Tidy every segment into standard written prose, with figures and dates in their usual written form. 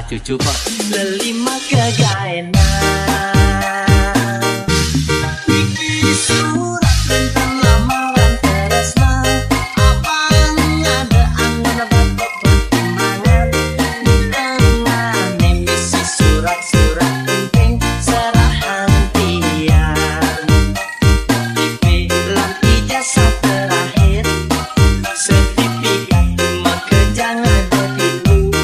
cucu kok. Lelima kegaenan iki surat tentang lamaran tresna. Abang ada angin batok pertimbangan dengan misi surat-surat penting serahan tiang. DP lan ijazah terakhir sertifikat maka jangan dulu.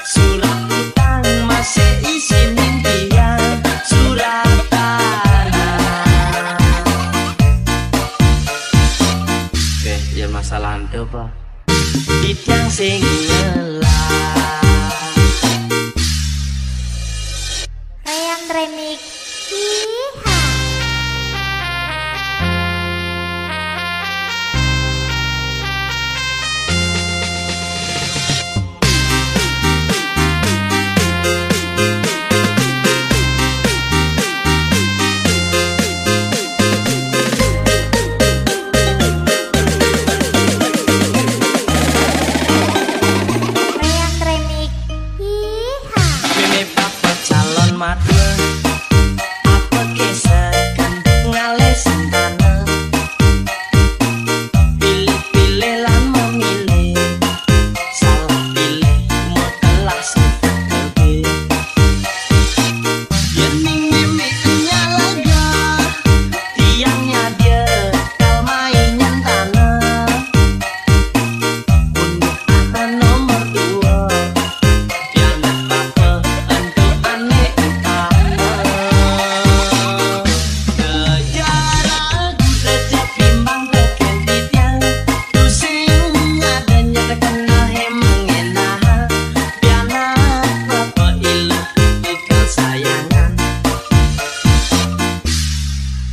Surat utang masih izin impian surat tanah. Ya masalah ante pak. Ditang sing ngelah Ryan Remix. Ryan Remix. Mimi bapak calon madul apa kesekan ngalesin tanah. Pilih-pilih lan memilih salah pilih mau telah seperti yening mimi nyalaga tiangnya dia kal mainan tanah. Unduh apa nomor 2 pianak papa untuk aneh utama. Kejarak sejak bimbang keken titiang pusing adanya terkena hemang enak. Pianak papa ilu ikan sayangan.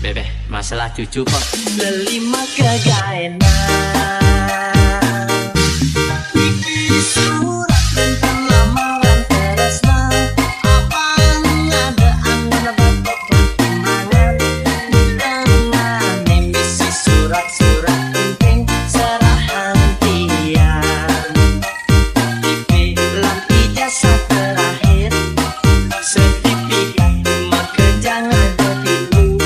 Bebe, masalah cucu kok. Lelima kegaenan iki surat tentang lamaran tresna. Abang ada angin batok pertimbangan dengan misi surat-surat penting serahan tiang. DP lan ijazah terakhir sertifikat maka jangan dulu.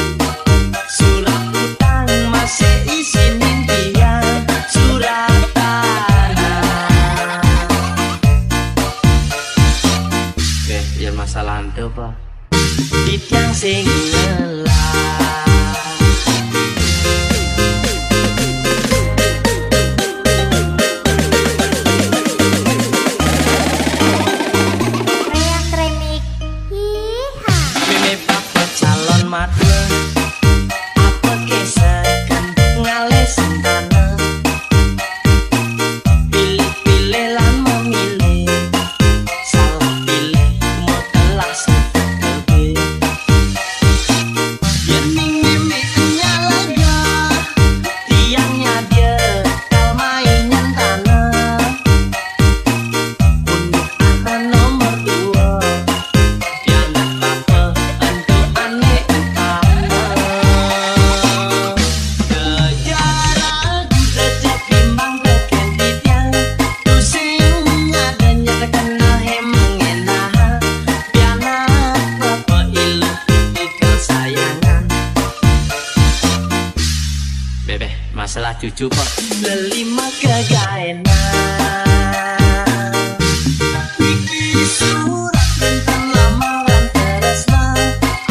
Surat utang masih izin impian surat tanah. Ya masalah ante pak. Ditang sing ngelah Ryan Remix. Mimi bapak calon madul apa kesekan ngalesin tanah. Pilih-pilih lan memilih salah pilih mau telah seperti yening mimi nyalaga tiangnya dia kal mainan tanah. Unduh apa nomor 2 pianak papa untuk aneh utama. Kejarak sejak bimbang keken titiang pusing adanya terkena hemang enak. Pianak papa ilu ikan sayangan. Bebe, masalah cucu kok. Lelima kegaenan iki surat tentang lamaran tresna.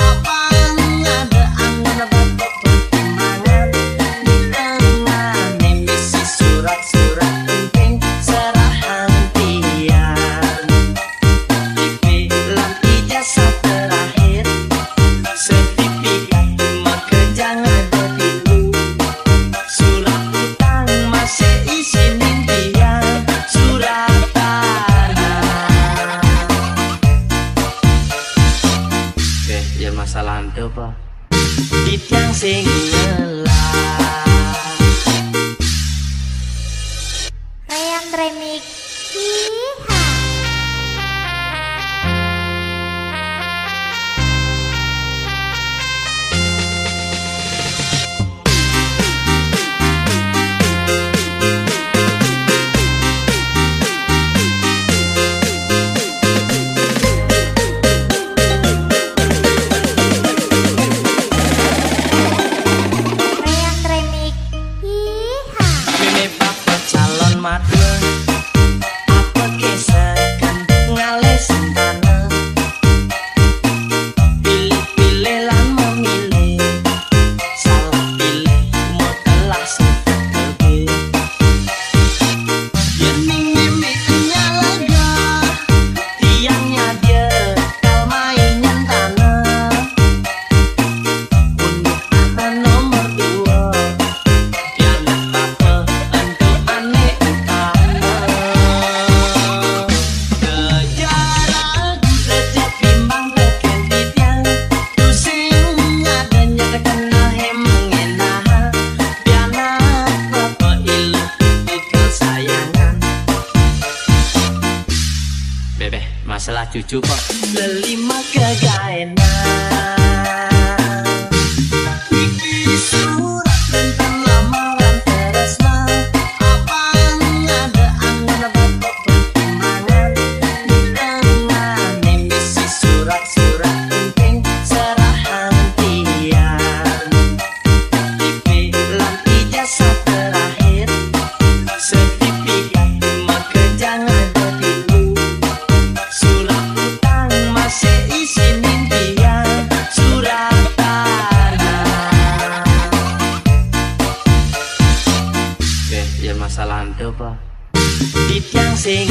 Abang ada angin batok pertimbangan dengan misi surat-surat penting serahan tiang. DP lan ijazah terakhir sertifikat maka jangan dulu. Surat utang masih izin impian surat tanah. Ya masalah ante pak. Ditang sing ngelah Ryan Remix. madun apa kesakan ngale sentana pilih-pilih lan memilih salah pilih mau telah setelah yen mimi nyalaga tiangnya dia kal mainan tanah untuk apa nomor 2 piala apa untuk aneh utama kejaran sejak timbang teken titian pusing adanya terkena hemengenah piala apa ilu kesayangan Bebe, masalah cucu pak. lelima kegaenan iki surat tentang lamaran tresna apaan ada angin batok pertimbangan di tengah misi surat-surat penting serahan tiang IP lan ijazah terakhir sertifikat makejang ada dulu surat utang masih isi impian surat tanah Oke, ya masalah itu pak. di tiang sing